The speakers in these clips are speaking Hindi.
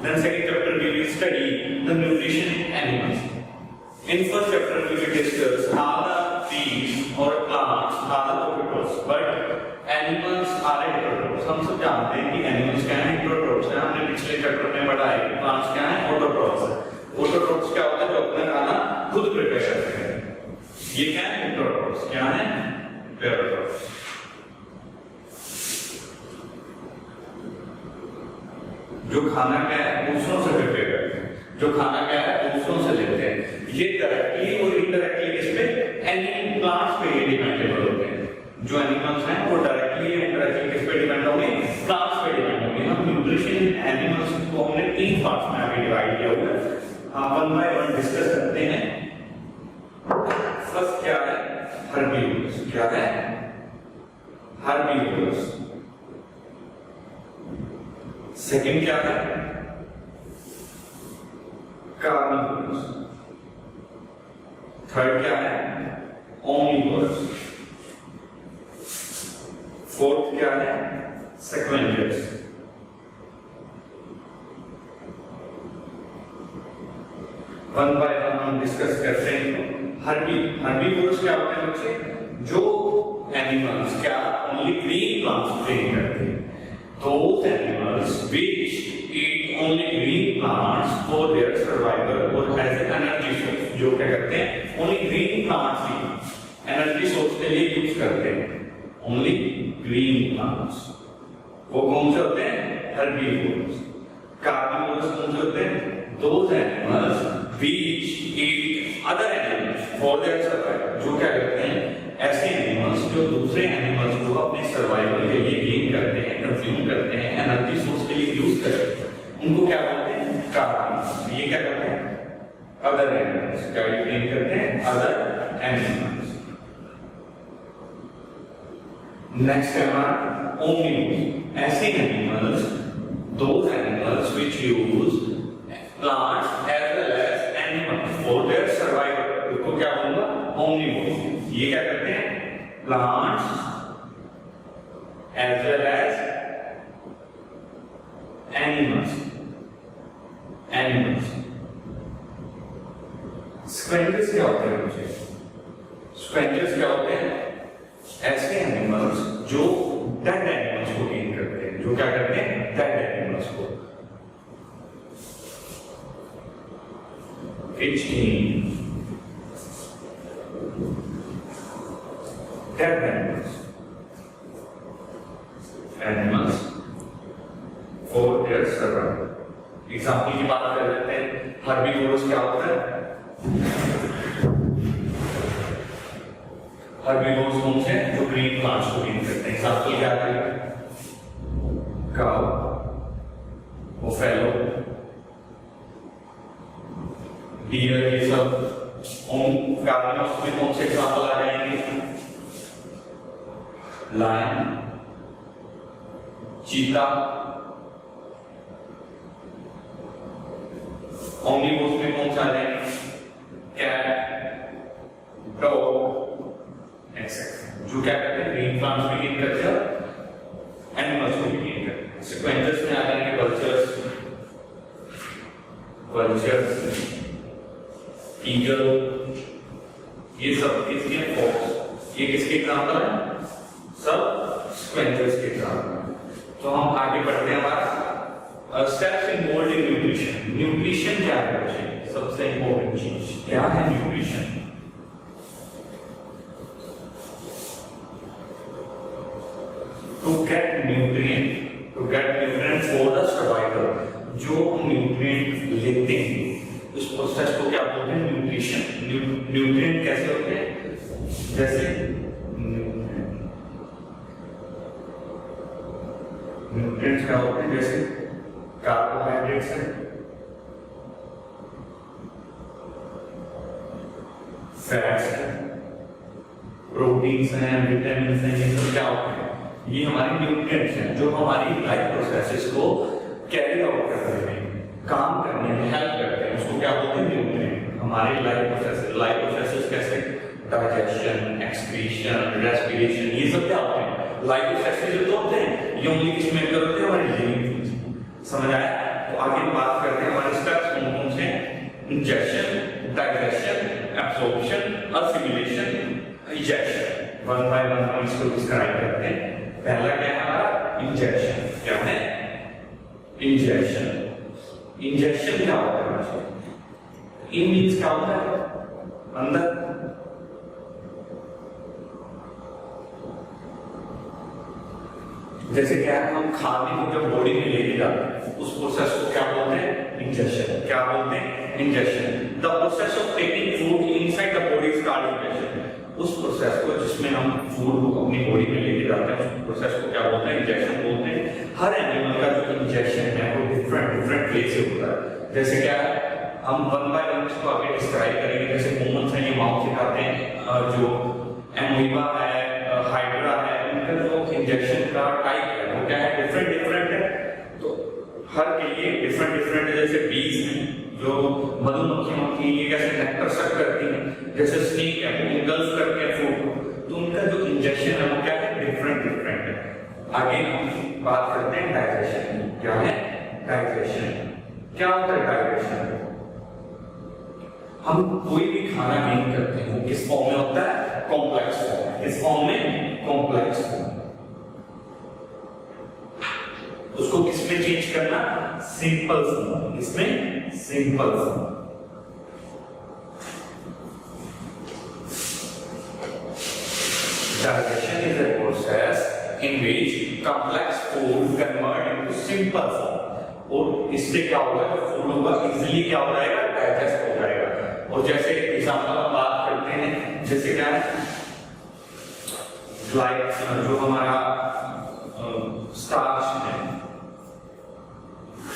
Then second chapter we will study the nutrition in animals. In first chapter we will discuss how the trees or plants are the autotrophs, but animals are heterotrophs. हम सब जानते हैं कि animals क्या हैं, heterotrophs हैं. हमने पिछले चैप्टर में पढ़ा है कि plants क्या हैं, autotrophs हैं. Autotrophs क्या होता है, जो अपना खाना खुद प्रिपेयर करते हैं. ये क्या है, heterotrophs. क्या है, heterotrophs. जो खाना क्या है दूसरों से प्रिपेयर करते हैं, जो खाना क्या है दूसरों से लेते हैं. ये डायरेक्टली और इनडायरेक्टली किस पे, एनिमल प्लांट्स पे ये डिपेंडेबल होते हैं. जो एनिमल्स हैं वो डायरेक्टली या इनडायरेक्टली किस पे डिपेंड होंगे, प्लांट्स पे डिपेंड होंगे. हम न्यूट्रिशन एनिमल्स को हमने 3 पार्ट्स में अभी डिवाइड किया हुआ है. हम वन बाय वन डिस्कस करते हैं. फर्स्ट क्या है, हर्बीवोरस. क्या है, हर्बीवोरस. सेकंड क्या है, कार्निवोरस. थर्ड क्या है, ओमनिवोरस. फोर्थ क्या है, स्क्वेंजर्स. वन बाय वन हम डिस्कस करते हैं. हर्बीवोरस क्या होते हैं बच्चे, जो एनिमल्स क्या ओनली ग्रीन प्लांट्स ग्रीन करते हैं. Those animals which eat only green plants for their survival or as an energy source. जो क्या करते हैं, only green plants ही energy source के लिए यूज करते हैं. Only green plants. वो कौन से होते हैं, herbivores. Carnivores कौन से होते हैं, those animals which eat other animals for their survival. जो क्या करते हैं, ऐसे एनिमल्स जो दूसरे एनिमल्स को अपने सर्वाइवल के लिए गेन करते हैं, कंज्यूम करते हैं, एनर्जी सोर्स के लिए यूज करते हैं, उनको क्या बोलते हैं, कार्निवोरस. ये क्या करते हैं, अदर एनिमल्स. क्या गेन करते हैं, अदर एनिमल्स. नेक्स्ट है हमारा ओमनिवोरस. ऐसे animals, those animals which use plants as well as animals for their survival. उसको क्या बोलूंगा, ओमनिवोरस. ये क्या करते हैं, plants as well as animals. Scavengers क्या होते हैं मुझे, स्क्वेंजर्स क्या होते हैं, ऐसे एनिमल्स जो डेड एनिमल्स को गेन करते हैं. जो क्या करते हैं, डेड एनिमल्स को. which gain dead animals for their survival. Example की बात कर लेते हैं. हर्बीवोरस क्या होता है, हर्बीवोरस कौन से, जो ग्रीन प्लांट्स को गेन करते हैं. एग्जाम्पल क्या है, काउ, बुफेलो, डियर. ये सब कार्निवोरस में कौन से एग्जाम्पल आ जाएंगे, लायन, चीता. ओमनिवोरस में कौन सा आ जाएंगे, कैट, डॉग, एक्सेट्रा. जो क्या करते हैं, ग्रीन प्लांट्स भी गेन करते हैं, एनिमल्स को भी गेन करते हैं. सिक्वेंजर्स में आ जाएंगे वल्चर्स, ईगल. ये सब किसके, फॉक्स. ये किसके एग्जाम्पल है, सब स्क्वेंजर्स के एग्जाम्पल. तो हम आगे बढ़ते हैं. हमारा steps involved in nutrition. Nutrition क्या है बच्चे, सबसे इंपॉर्टेंट चीज क्या है, nutrition. To get nutrient for the survival. जो हम न्यूट्रिएंट लेते हैं इस प्रोसेस को क्या बोलते हैं, न्यूट्रिशन. न्यूट्रिएंट कैसे होते हैं, जैसे न्यूट्रिएंट्स क्या होते हैं, जैसे कार्बोहाइड्रेट्स हैं, फैट्स हैं, प्रोटीन्स हैं, विटामिन्स हैं. ये सब क्या होते हैं, ये हमारे न्यूट्रिएंट्स हैं जो हमारी लाइफ प्रोसेसेस को कैरी आउट करने में, काम करने में हेल्प करते हैं. उसको क्या बोलते हैं, न्यूट्रिएंट. हमारे लाइफ प्रोसेसेस कैसे, डाइजेशन, एक्सक्रीशन, रेस्पिरेशन, ये सब क्या होते हैं, लाइफ प्रोसेसेस जो होते हैं ये ओनली किस में करते हैं, हमारी लिविंग. समझ आया, तो आगे बात करते हैं हमारे स्टेप्स कौन से, injection, digestion, absorption, assimilation, ejection. One by one हम इसको डिस्क्राइब करते हैं। पहला क्या है हमारा, इंजेक्शन। क्या है इंजेक्शन? इंजेक्शन क्या होता है? इन मींस क्या होता है, अंदर। जैसे क्या है, हम खाने को जब बॉडी में लेके जाते हैं उस प्रोसेस को क्या बोलते हैं, इंजेक्शन। क्या बोलते हैं, injection. The process of taking food inside the body is called injection. उस प्रोसेस को जिसमें हम फूड को अपनी बॉडी में लेके जाते हैं उस प्रोसेस को क्या बोलते हैं, इंजेक्शन बोलते हैं। हर एनिमल का जो इंजेक्शन है वो डिफरेंट वे से होता है। जैसे क्या है, हम वन बाय वन इसको आगे डिस्क्राइब करेंगे। जैसे मोमन से ये माउथ से खाते हैं, जो एमोइबा है, हाइड्रा है, इनका जो इंजेक्शन का टाइप है वो क्या है, डिफरेंट है। तो हर के लिए डिफरेंट है। जैसे बीज हैं जो मधुमक्खियां होती हैं, ये कैसे नेक्टर सक करती हैं। जैसे स्नेक है वो इंगल्फ करते हैं फूड को, तो उनका जो इंजेक्शन है वो क्या है, डिफरेंट है। आगे हम बात करते हैं डाइजेशन। क्या है डाइजेशन? क्या होता है डाइजेशन? हम कोई भी खाना गेन करते हैं वो किस फॉर्म में होता है, कॉम्प्लेक्स फॉर्म। किस फॉर्म में, कॉम्प्लेक्स फॉर्म। उसको किसमें चेंज करना, सिंपल फॉर्म। इसमें simple form. Digestion is a process in which complex food convert into simple form. और इससे क्या होगा, जो फूड होगा इजीली क्या हो जाएगा, डाइजेस्ट हो जाएगा। और जैसे एग्जांपल हम बात करते हैं, जैसे क्या है, जो हमारा स्टार्च है,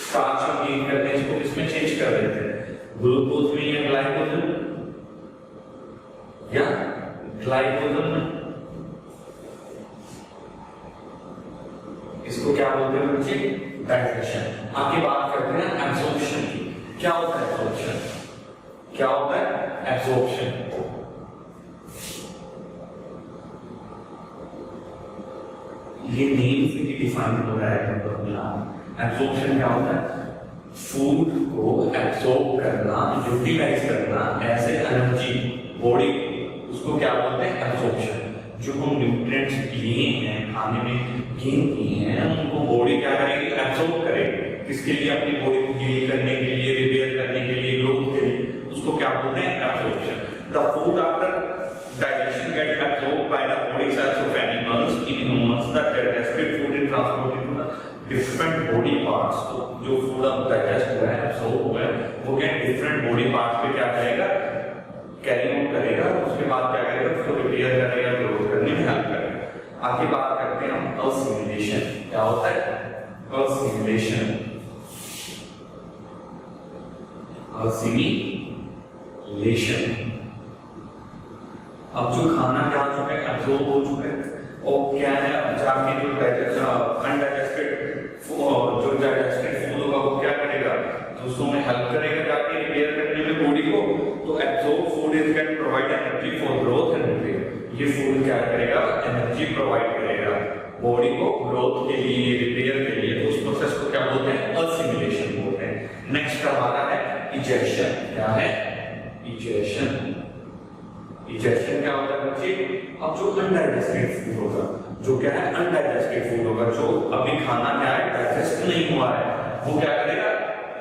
स्टार्च हम गेन करते हैं, इसको किसमें चेंज कर देते हैं, ग्लूकोज में या ग्लाइकोजन या ग्लाइकोजन में। इसको क्या बोलते हैं बच्चे, डाइजेशन। आगे बात करते हैं एब्जॉर्प्शन की। क्या होता है एब्जॉर्प्शन? क्या होता है एब्जॉर्प्शन? ये नेम से ही डिफाइन हो रहा है। एब्जॉर्प्शन क्या होता है, फूड को एब्जॉर्ब करना, यूटिलाइज करना एज ए एनर्जी बॉडी, उसको क्या बोलते हैं, एब्जॉर्प्शन। जो हम न्यूट्रिएंट्स लिए हैं, खाने में गेन किए हैं, उनको बॉडी क्या करेगी, एब्जॉर्ब करेगी। किसके लिए, अपनी बॉडी को हील करने के लिए, रिपेयर करने के लिए, ग्रोथ के लिए। उसको क्या बोलते हैं, absorption. The food after digestion get absorbed by the body cells of animals. In humans, the digested food is transported to the different body parts. तो जो फूड अब डाइजेस्ट हुआ है, एब्सॉर्ब हुआ है, वो क्या डिफरेंट बॉडी पार्ट्स पे क्या करेगा, कैरी आउट करेगा। उसके बाद क्या करेगा, उसको रिपेयर करेगा, ग्रोथ करने में हेल्प करेगा। आगे बात करते हैं हम असिमिलेशन। क्या होता है असिमिलेशन? असिमिलेशन, अब जो खाना क्या हो चुका है, एब्सॉर्ब हो चुका है, और क्या है, जाके जो अनडाइजेस्टेड जो डाइजेस्टेड फूड होगा वो क्या करेगा, दूसरों में हेल्प करेगा, जाके रिपेयर करने में बॉडी को। तो absorb food is can provide energy for growth and repair. ये फूड क्या करेगा, एनर्जी प्रोवाइड करेगा बॉडी को ग्रोथ के लिए, रिपेयर के लिए। उस प्रोसेस को क्या बोलते हैं, असिमिलेशन बोलते हैं। नेक्स्ट हमारा है इजेक्शन। क्या है इजेक्शन? इजेक्शन क्या होता है बच्चे, अब जो अनडाइजेस्टेड फूड होगा, जो क्या है अनडाइजेस्टेड फूड होगा, जो अभी खाना क्या है डाइजेस्ट नहीं हुआ है, वो क्या करेगा,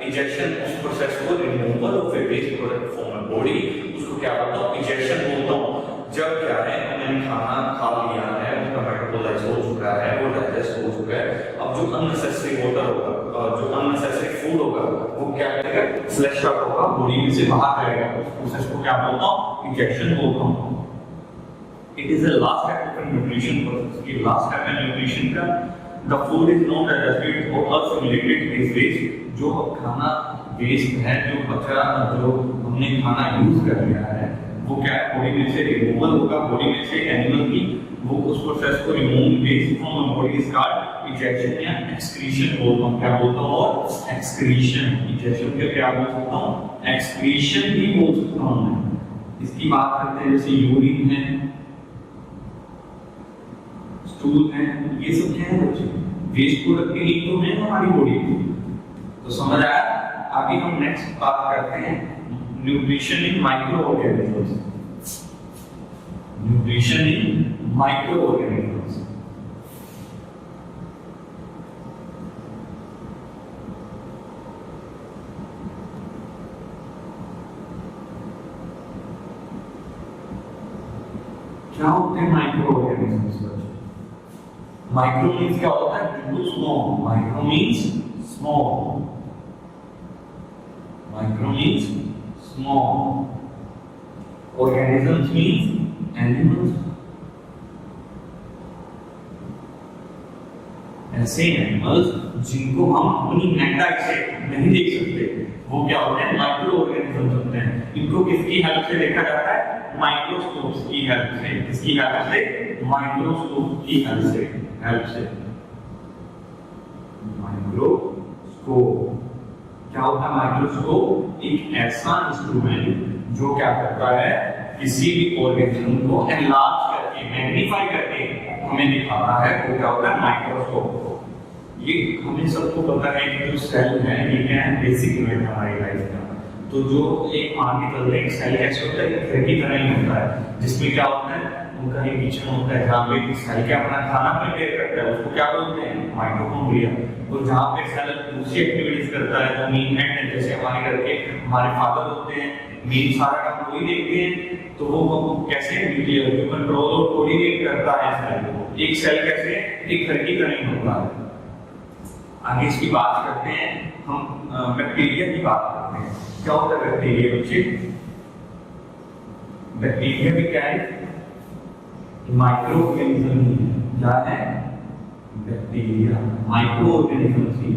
इजेक्शन। उस प्रोसेस को removal of a waste product from body, उसको क्या बोलता हूँ, इजेक्शन बोलता हूँ। जब क्या है, हमने खाना खा लिया है, उसका मेटाबोलाइज हो चुका है, वो डाइजेस्ट हो चुका है, अब जो अननेसेसरी वाटर होगा, जो अननेसेसरी फूड होगा, वो क्या करेगा, फ्लैश आउट होगा, बॉडी में से बाहर आएगा। उस प्रोसेस को क्या बोलता हूँ, इजेक्शन बोलता हूँ। It is the last step of nutrition process. की लास्ट स्टेप है न्यूट्रिशन का। The food is not digested और असिमिलेटेड इज वेस्ट। जो खाना वेस्ट है, जो बचा, जो हमने खाना यूज कर लिया है, वो क्या है, बॉडी में से रिमूवल होगा, बॉडी में से एनिमल की, वो उस प्रोसेस को remove waste from body is called egestion या एक्सक्रीशन बोलता हूँ। क्या बोलता हूँ, और एक्सक्रीशन। इजेक्शन के क्या बोल सकता हूँ, एक्सक्रीशन भी बोल सकता हूँ मैं। इसकी बात करते हैं, जैसे यूरिन है, स्टूल है, ये सब क्या है बच्चे, वेस्ट प्रोडक्ट के लिए तो है हमारी बॉडी। तो तो समझ आया। आगे हम नेक्स्ट बात करते हैं nutrition in micro organisms. Nutrition in micro organisms. क्या होते हैं माइक्रो ऑर्गेनिजम्स? माइक्रो मीन्स क्या होता है? बिल्कुल small. Micro means small. Micro means small. Organisms means animals. ऐसे एनिमल्स जिनको हम अपनी नेक्ड आई से नहीं देख सकते, वो क्या होते हैं? माइक्रो ऑर्गेनिजम्स होते हैं। इनको किसकी हेल्प से देखा जाता है? माइक्रोस्कोप की हेल्प से। किसकी हेल्प से? माइक्रोस्कोप की हेल्प से। माइक्रोस्कोप क्या होता है? माइक्रोस्कोप एक ऐसा इंस्ट्रूमेंट जो क्या करता है? किसी भी ऑर्गेनिज्म को एनलार्ज करके, मैग्नीफाई करके हमें दिखाता है। वो क्या होता है? माइक्रोस्कोप। ये हमें सबको पता है कि जो सेल है ये क्या है? बेसिक यूनिट हमारी लाइफ का। तो जो एक आगे चलते एक सेल कैसे होता है? एक घर की तरह ही होता है, जिसमें क्या होता है? उनका एक किचन होता है जहाँ पे सेल क्या अपना खाना प्रिपेयर करता है, उसको क्या बोलते हैं? माइटोकॉन्ड्रिया। और जहाँ पे सेल दूसरी एक्टिविटीज करता है, तो मेन हेड है, जैसे हमारे घर के हमारे फादर होते हैं, मेन सारा काम वही देखते हैं। तो वो कैसे जो कंट्रोल और कोऑर्डिनेट करता है सेल को। एक सेल कैसे एक घर की तरह ही होता है। आगे इसकी बात करते हैं हम, बैक्टीरिया की बात करते हैं। क्या होता है बैक्टीरिया? बच्चे बैक्टीरिया भी क्या है? माइक्रो ऑर्गेनिज्म ही है। क्या है? बैक्टीरिया माइक्रो ऑर्गेनिज्म ही।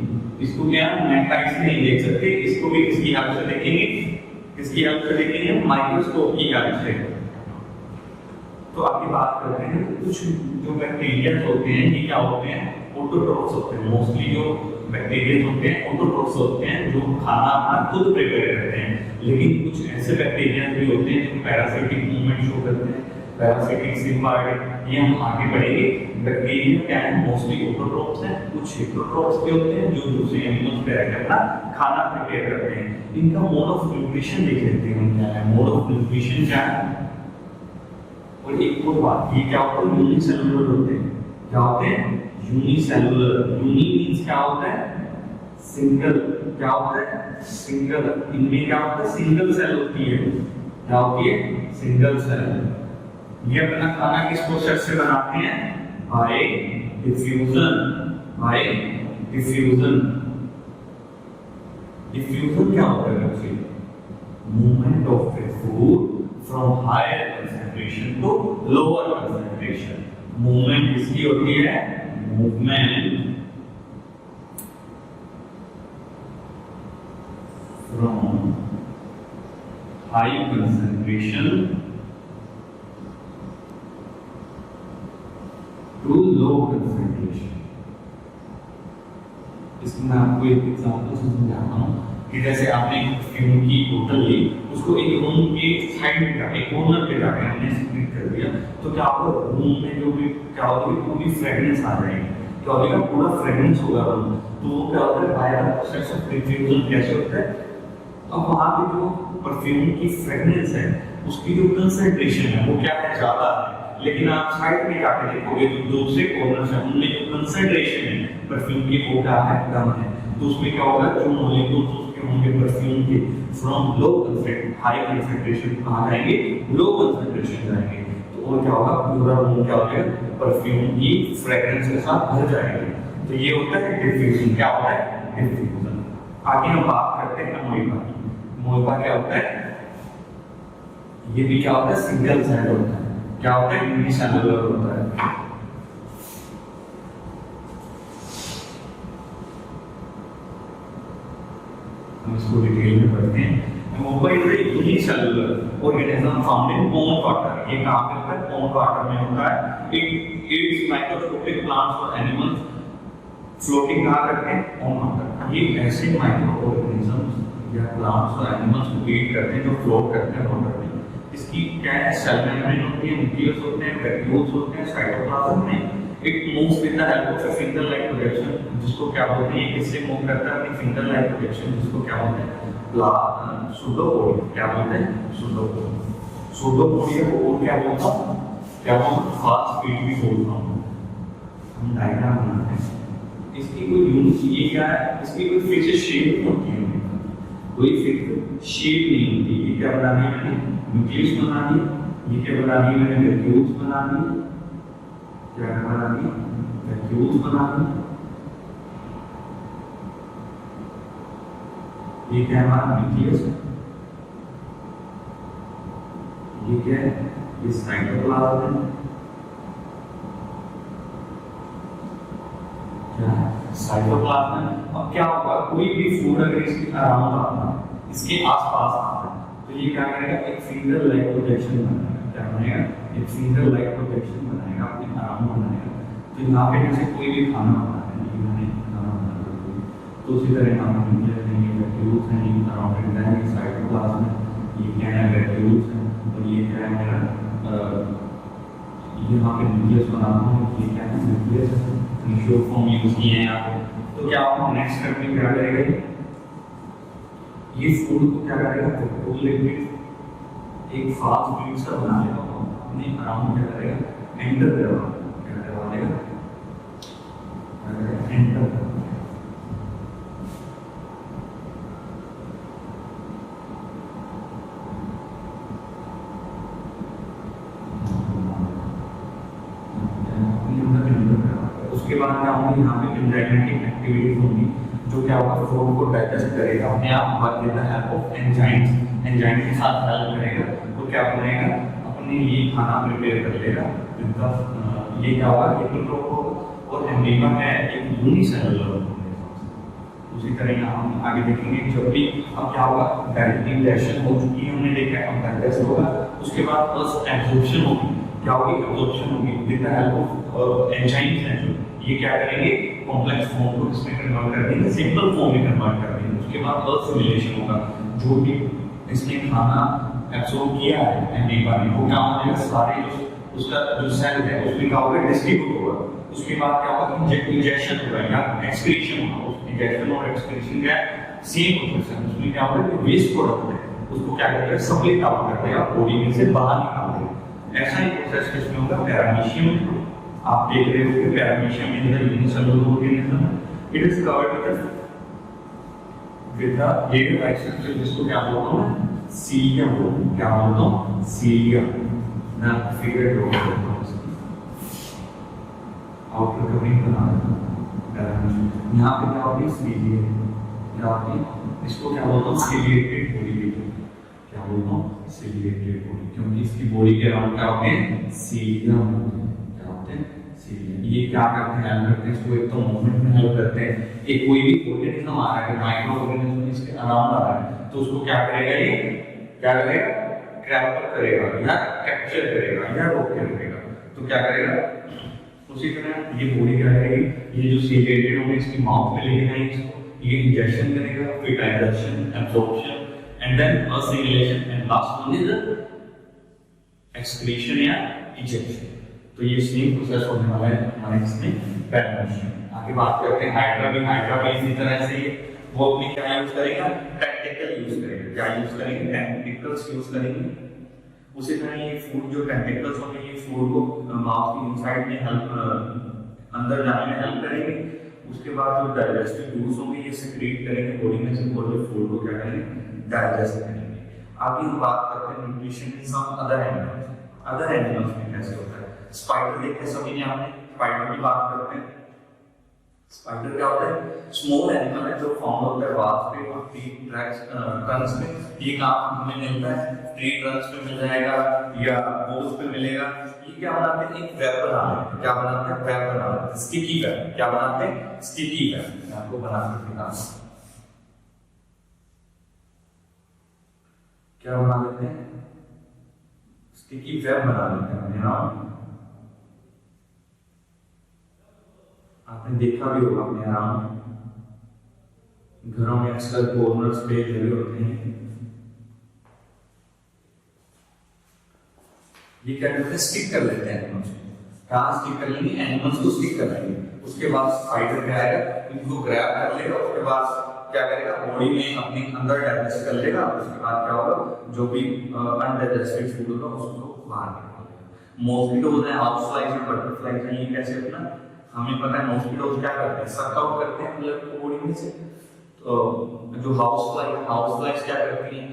इसको क्या नेक्ड आई से नहीं देख सकते, इसको भी किसकी हेल्प से देखेंगे? किसकी हेल्प से देखेंगे? माइक्रोस्कोप की हेल्प से। तो आगे बात करते हैं कुछ जो बैक्टीरिया होते हैं ये क्या होते हैं? ऑटोट्रोफ्स होते हैं। मोस्टली जो बैक्टीरिया होते हैं ऑटोट्रोफ्स होते हैं, जो खाना अपना खुद प्रिपेयर करते हैं। लेकिन कुछ ऐसे बैक्टीरिया भी होते हैं जो पैरासिटिक मूवमेंट शो करते हैं, पैरासिटिक सिम्बायोटिक, ये हम आगे पढ़ेंगे। बैक्टीरिया क्या है? मोस्टली ऑटोट्रोफ्स हैं। कुछ हेटेरोट्रोफ्स भी होते हैं जो दूसरे एनिमल्स पे रहकर अपना खाना प्रिपेयर करते हैं। इनका मोड ऑफ न्यूट्रिशन देख लेते हैं हम क्या है। मोड ऑफ न्यूट्रिशन क्या है? और एक और बात, ये क्या होता है? यूनिसेलुलर होते हैं। क्या होते हैं? यूनिसेलुलर। यूनि मींस क्या होता है? सिंगल। क्या होता है? सिंगल। इनमें क्या होता है? सिंगल सेल होती है। क्या होती है? Single cell. ये अपना खाना किस प्रोसेस से बनाते हैं? By diffusion. By diffusion. Diffusion क्या होता है बच्चे? Movement of a food from higher concentration to lower concentration. मूवमेंट किसकी होती है? Movement from high concentration to low concentration. इसमें मैं आपको एक एग्जांपल से समझाता हूँ कि जैसे आपने एक परफ्यूम की बोतल ली, उसको एक रूम के साइड में जाके, कॉर्नर पे जाके हमने स्प्लिट कर दिया, तो क्या होगा? रूम में जो भी क्या होगी? पूरी फ्रेग्रेंस आ जाएगी। क्या होगा? पूरा फ्रेग्रेंस होगा रूम। तो वो क्या होता है? By the process of diffusion कैसे होता है? अब वहाँ पे जो परफ्यूम की फ्रेग्रेंस है उसकी जो कंसंट्रेशन है वो क्या है? ज्यादा है। लेकिन आप साइड में जाके देखोगे तो दूसरे कॉर्नर से उनमें जो कंसंट्रेशन है परफ्यूम की वो क्या है? कम है। तो उसमें क्या होगा? जो मॉलिक्यूल्स उसके होंगे परफ्यूम के from low concentration high concentration कहाँ जाएंगे? लो कंसंट्रेशन जाएंगे। तो वो क्या होगा? पूरा रूम क्या होगा? परफ्यूम की फ्रेग्रेंस के साथ भर जाएगा। तो ये होता है डिफ्यूजन। क्या होता है? डिफ्यूजन। आगे हम बात करते हैं अमोइबा की। अमोइबा क्या होता है? ये भी क्या होता है? सिंगल सेल होता है। क्या होता है? यूनिसेलुलर होता है। हम इसको डिटेल में पढ़ते हैं। Amoeba is a unicellular organism found in pond water. ये कहाँ पे होता है? पॉन्ड वाटर में होता है। इट इट्स माइक्रोस्कोपिक प्लांट्स और एनिमल्स फ्लोटिंग कहाँ करते हैं? On water. ये ऐसे माइक्रो ऑर्गेनिजम्स या प्लांट्स और एनिमल्स को फीड करते हैं जो फ्लोट करते हैं वाटर में। इसकी क्या है? सेल मेम्ब्रेन होती है, न्यूक्लियस होते हैं, वैक्यूल्स होते हैं साइटोप्लाज्म में। It moves with the help of finger like projection, जिसको क्या बोलते हैं, किससे मूव करता है, अपनी फिंगर लाइक प्रोजेक्शन, जिसको क्या बोलते हैं, सूडोपोडिया, क्या बोलते हैं, सूडोपोडिया। सूडोपोडिया को और क्या बोलता हूं, क्या बोलता, फास्ट स्पीड भी बोलता हूं। हम डायग्राम बनाते हैं, इसकी कोई यूनिट, ये क्या है, इसकी कोई फिक्स शेप नहीं होती है, कोई फिक्स शेप नहीं होती। ये क्या बना दिया मैंने, न्यूक्लियस बना दिया, ये क्या बना दिया मैंने, वैक्यूल्स बना दिए, क्या बना दिया, वैक्यूल्स बना दिए। ये क्या है हमारा न्यूक्लियस, ये क्या है, ये साइटोप्लाज्म है, क्या है, साइटोप्लाज्म है। अब क्या होगा, कोई भी फूड अगर इसके अराउंड आता है, इसके आसपास आता है, तो ये क्या करेगा, एक फिंगर लाइक प्रोटेक्शन बनाएगा, क्या बनाएगा, एक फिंगर लाइक प्रोटेक्शन बनाएगा, अपने अराउंड बनाएगा। तो यहाँ पे जैसे कोई भी खाना बना है, ये मैंने खाना बना दिया, तो उसी तरह यहाँ पे न्यूक्लियस है, ये वैक्यूल्स हैं, ये अराउंड है, ये साइटोप्लाज्म है, ये क्या है, वैक्यूल्स है, और ये क्या है मेरा, यहाँ पे न्यूक्लियस बनाता हूँ, ये क्या है, न्यूक्लियस है, शॉर्ट फॉर्म यूज किए हैं यहाँ पे। तो क्या होगा, नेक्स्ट स्टेप में क्या करेगा, ये फूड को क्या करेगा, तो लिक्विड एक फास्ट फ्लूइड सा बना लेगा, अपने अराउंड क्या करेगा, एंटर करवा, क्या करवा देगा, एंटर। उसके बाद क्या होंगे, यहाँ पे एंजाइमेटिक एक्टिविटीज होंगी, जो क्या होगा, फूड को डाइजेस्ट करेगा अपने आप, with the help of enzymes, enzyme के साथ हेल्प करेगा, तो क्या बनेगा, अपने ये खाना प्रिपेयर कर लेगा। ये क्या होगा, ये प्रोटोक होगा, और एंजाइम है एक यूनिसेलुलर ऑर्गेनिज्म। उसी तरह यहाँ हम आगे देखेंगे, जब भी अब क्या होगा, डायरेक्टली डाइजेशन हो चुकी है, हमने देखा अब डाइजेस्ट होगा, उसके बाद फर्स्ट एब्जॉर्प्शन होगी, क्या होगी, एब्जॉर्प्शन होगी with the help of enzymes हैं, जो ये क्या करेंगे, कॉम्प्लेक्स फॉर्म को इसमें कन्वर्ट कर देंगे, सिंपल फॉर्म में कन्वर्ट कर देंगे। उसके बाद असिमिलेशन होगा, जो भी इसने खाना एब्सॉर्ब किया है एंटीबॉडी ने, वो क्या होगा, सारे उसका जो सेल है उसमें क्या होगा, डिस्ट्रीब्यूट होगा। उसके बाद क्या होगा, इंजेक्शन होगा या एक्सक्रीशन होगा। इंजेक्शन और एक्सक्रीशन का सेम प्रोसेस है। उसमें क्या होगा, जो वेस्ट प्रोडक्ट है उसको क्या करेगा, सप्लिट आउट कर देगा, बॉडी में से बाहर निकाल देगा। ऐसा ही प्रोसेस किसमें होगा, पैरामीशियम में। आप देख रहे हो कि paramecium in the unicellular organism, it is covered with the hair like structure, जिसको क्या बोलता हूं, सीलियम। क्या बोलता हूं, सीलियम ना, फिगर ड्रॉ करता हूं, आउटर कवरिंग बना देता हूं। यहाँ पे क्या होती है, सीलियम, क्या होती है, इसको क्या बोलता हूं, सिलिएटेड बॉडी। क्या बोलता हूं, सिलिएटेड बॉडी, क्योंकि इसकी बॉडी के अराउंड क्या होते हैं, सीलियम। ये क्या करते हैं, हेल्प करते हैं इसको, एक तो मूवमेंट में हेल्प करते हैं। एक कोई भी ऑर्गेनिज्म आ रहा है, माइक्रो ऑर्गेनिज्म इसके अराउंड आ रहा है, तो उसको क्या करेगा, ये क्या करेगा, ग्रैब करेगा या कैप्चर करेगा या रोक करेगा। तो क्या करेगा, उसी तरह ये बॉडी क्या करेगी, ये जो सीलिएटेड होंगे इसकी माउथ में लेके जाएंगे इसको, ये इंजेक्शन करेगा, फिर digestion, absorption and then assimilation and last one is excretion या इजेक्शन। तो ये सेम प्रोसेस होने वाला है हमारे इसमें पैरामीशियम। आगे बात करते हैं हाइड्रा भी इसी तरह से वो अपनी क्या यूज करेगा, टेंटिकल यूज करेगा। क्या यूज करेंगे, टेंटिकल्स यूज करेंगे। उसी तरह ये फूड जो टेंटिकल्स होंगे, ये फूड को माउथ की इनसाइड में हेल्प, अंदर जाने में हेल्प करेंगे। उसके बाद जो डाइजेस्टिव जूस होंगे ये सिक्रीट करेंगे बॉडी में से, और जो फूड को क्या करेंगे, डाइजेस्ट करेंगे। आगे हम बात करते हैं nutrition in some other animals. Other animals में कैसे होता है, स्पाइडर देखे सभी ने आपने, स्पाइडर की बात करते हैं। स्पाइडर क्या होता है, स्मॉल एनिमल है जो फाउंड होता है वाल्स पे और ट्री ट्रंक्स पे। ये काम हमें मिलता है, ट्री ट्रंक्स पे मिल जाएगा या बोल्स पे मिलेगा। ये क्या बनाते हैं, एक वेब बनाते हैं। क्या बनाते हैं, वेब बनाते हैं, स्टिकी वेब। क्या बनाते हैं, स्टिकी वेब। मैं आपको बना के दिखाता हूं, क्या बना लेते हैं, स्टिकी वेब बना लेते हैं। ना आपने देखा भी होगा अपने अराउंड, घरों में अक्सर कॉर्नर्स पे जगह होते हैं, ये क्या करते हैं, स्टिक कर लेते हैं। कहाँ स्टिक कर लेंगे, एनिमल्स को स्टिक कर लेंगे। उसके बाद स्पाइडर क्या आएगा, इनको ग्रैब कर लेगा, उसके बाद क्या करेगा, बॉडी में अपने अंदर डाइजेस्ट कर लेगा। उसके बाद क्या होगा, जो भी अनडाइजेस्टेड फूड होगा उसको बाहर निकालेगा। मॉस्किटोज है, हाउस फ्लाइज है, बटरफ्लाइज है, ये कैसे अपना हमें पता है मॉस्किटोज क्या करते हैं, सक आउट करते हैं ब्लड को बॉडी में से। तो जो हाउस फ्लाइज क्या करती हैं,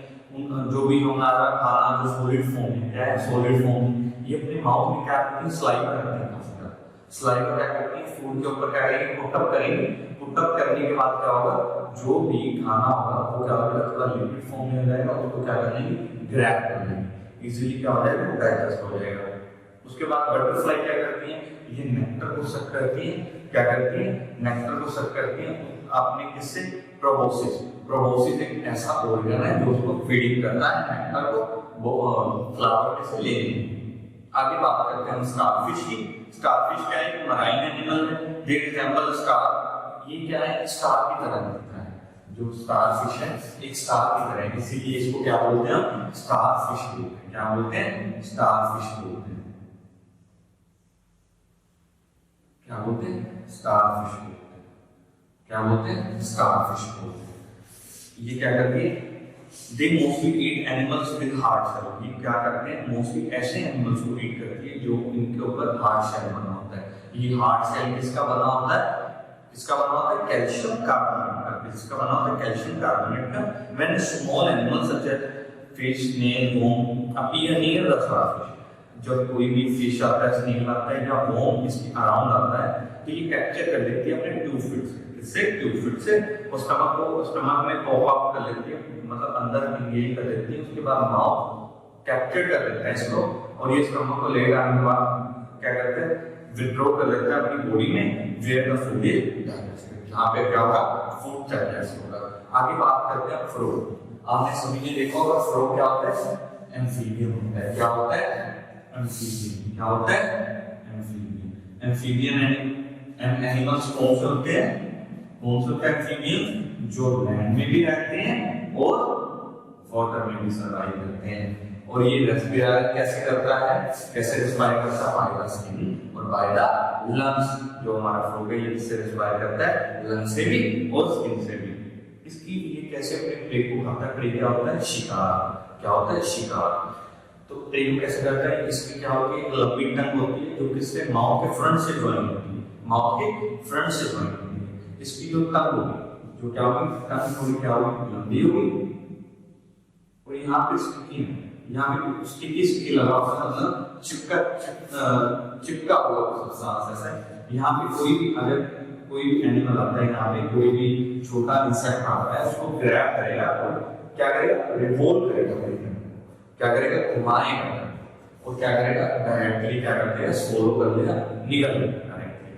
जो भी हमारा खाना जो सॉलिड फॉर्म है, क्या है सॉलिड फॉर्म, ये अपने माउथ में क्या करती है, स्लाइवा करती है। स्लाइवा क्या करती है, फूड के ऊपर क्या करेंगे, पुटअप करेंगे। पुटअप करने के बाद क्या होगा, जो भी खाना होगा वो क्या होगा, थोड़ा लिक्विड फॉर्म में हो जाएगा, उसको क्या कर लेंगे, ग्रैब कर लेंगे, इजीली क्या हो जाएगा, डाइजेस्ट हो जाएगा। उसके बाद बटरफ्लाई क्या करती है, ये नेक्टर को सक करती है। क्या करती है, नेक्टर को सक करती है आपने किससे, प्रोबोसिस। प्रोबोसिस एक ऐसा ऑर्गन है जो उसको फीडिंग करता है नेक्टर को फ्लावर में से लेने। आगे बात करते हैं हम स्टारफिश की। स्टारफिश क्या है, मराइन एनिमल है। दे रिजेंबल स्टार, ये क्या है, स्टार की तरह दिखता है। जो स्टारफिश है एक स्टार की तरह है, इसीलिए इसको क्या बोलते हैं, स्टारफिश बोलते हैं। क्या बोलते हैं, स्टारफिश बोलते हैं। क्या बोलते हैं, स्टारफिश बोलते हैं। क्या बोलते हैं, स्टारफिश बोलते हैं। ये क्या करती है, they mostly eat animals with hard shell. ये क्या करते हैं, मोस्टली ऐसे एनिमल्स को ईट करती है जो इनके ऊपर हार्ड शेल बना होता है। ये हार्ड शेल किसका बना होता है, किसका बना होता है, कैल्शियम कार्बोनेट का। किसका बना होता है, कैल्शियम कार्बोनेट का। When small animals such as fish, snail, worm appear near the starfish, जब कोई भी फिश आता है, स्नेल आता है या वर्म इसके अराउंड आता है, तो ये कैप्चर कर लेती है अपने ट्यूब से। किससे, ट्यूब से। और स्टमक में पॉप अप कर लेती है, मतलब अंदर इंगेज कर लेती है। उसके बाद माउथ कैप्चर कर लेता है इसको, और ये स्टमक को ले आने के बाद क्या करते हैं, विथड्रॉ कर लेता है अपनी बॉडी में, where the food is digested, जहां पे क्या होगा, फूड डाइजेस्ट होगा। आगे बात करते हैं फ्रो। आपने सभी ने देखा होगा फ्रो क्या होता है, एम्फीबियन होता है। क्या होता है, एम्फीबियन। क्या होता है, एम्फीबियन। एम्फीबियन एनिमल्स कौन से होते हैं, कौन से एम्फीबियन, जो लैंड में भी रहते हैं और वाटर में भी सर्वाइव करते हैं। और ये रेस्पिरेट कैसे करता है, कैसे रेस्पिरेट करता है, बाय द स्किन और बाय द लंग्स। जो हमारा फ्लो है ये इससे रेस्पिरेट करता है, लंग्स से भी और स्किन से भी। इसकी ये कैसे अपने प्रे को खाता है, प्रे क्या होता है, शिकार। क्या होता है, शिकार। तो प्रे को कैसे करता है, इसकी क्या होती है, एक लंबी टंग होती है जो किससे, माउथ के फ्रंट से ज्वाइन होती है, माउथ के फ्रंट से ज्वाइन होती है। इसकी जो टंग होगी, जो क्या होगी, टंग थोड़ी क्या होगी, लंबी होगी, और यहाँ पे स्टिकी है, यहाँ पे स्टिकी लगा हुआ है, मतलब चिपका हुआ सांस ऐसा है। यहाँ पे कोई भी अगर कोई भी एनिमल आता है, यहाँ पे कोई भी छोटा इंसेक्ट आता है, उसको ग्रैब करेगा और क्या करेगा, रिवॉल्व करेगा, क्या करेगा, घुमाएगा, और क्या करेगा, डायरेक्टली क्या करते हैं, swallow कर लेगा, निगल लेगा डायरेक्टली।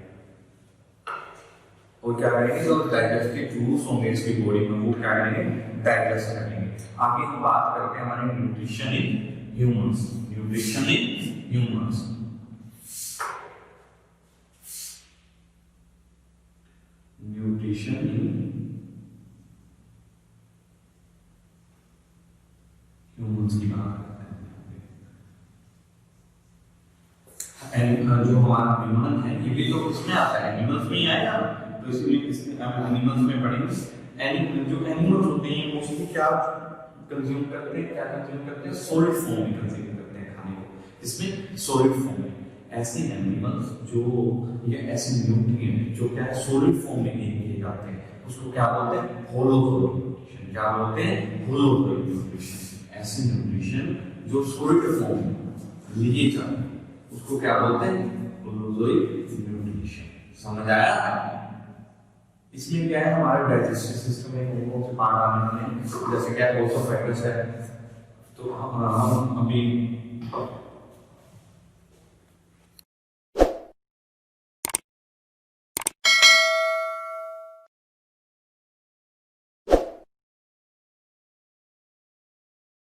और क्या करेंगे, जो डाइजेस्टिव जूस होंगे इसकी बॉडी में, वो क्या करेंगे, डाइजेस्ट करेंगे। आगे हम बात करते हैं हमारे nutrition in humans. Nutrition in humans, nutrition in humans की बात करते हैं। जो हमारा ह्यूमन है ये भी तो किसमें आता है, एनिमल्स में ही आएगा, तो इसलिए किसमें, एनिमल्स में पढ़ेंगे। जो एनिमल्स होते हैं मोस्टली क्या कंज्यूम करते हैं, क्या कंज्यूम करते हैं, सॉलिड फॉर्म में कंज्यूम करते हैं खाने को। इसमें सॉलिड फॉर्म में ऐसे एनिमल्स जो ये ऐसे न्यूट्रिएंट जो क्या है, सॉलिड फॉर्म में गेन किए जाते हैं, उसको क्या बोलते हैं, होलोजोइक न्यूट्रिशन। क्या बोलते हैं, होलोजोइक न्यूट्रिशन। ऐसे न्यूट्रिशन जो सॉलिड फॉर्म में लिए जाते हैं उसको क्या बोलते हैं, होलोजोइक न्यूट्रिशन। समझ आया। इसमें क्या है, हमारे डाइजेस्टिव सिस्टम में कौन से पार्ट आने हैं, जैसे क्या, ऑसोफेगस है। तो हम अभी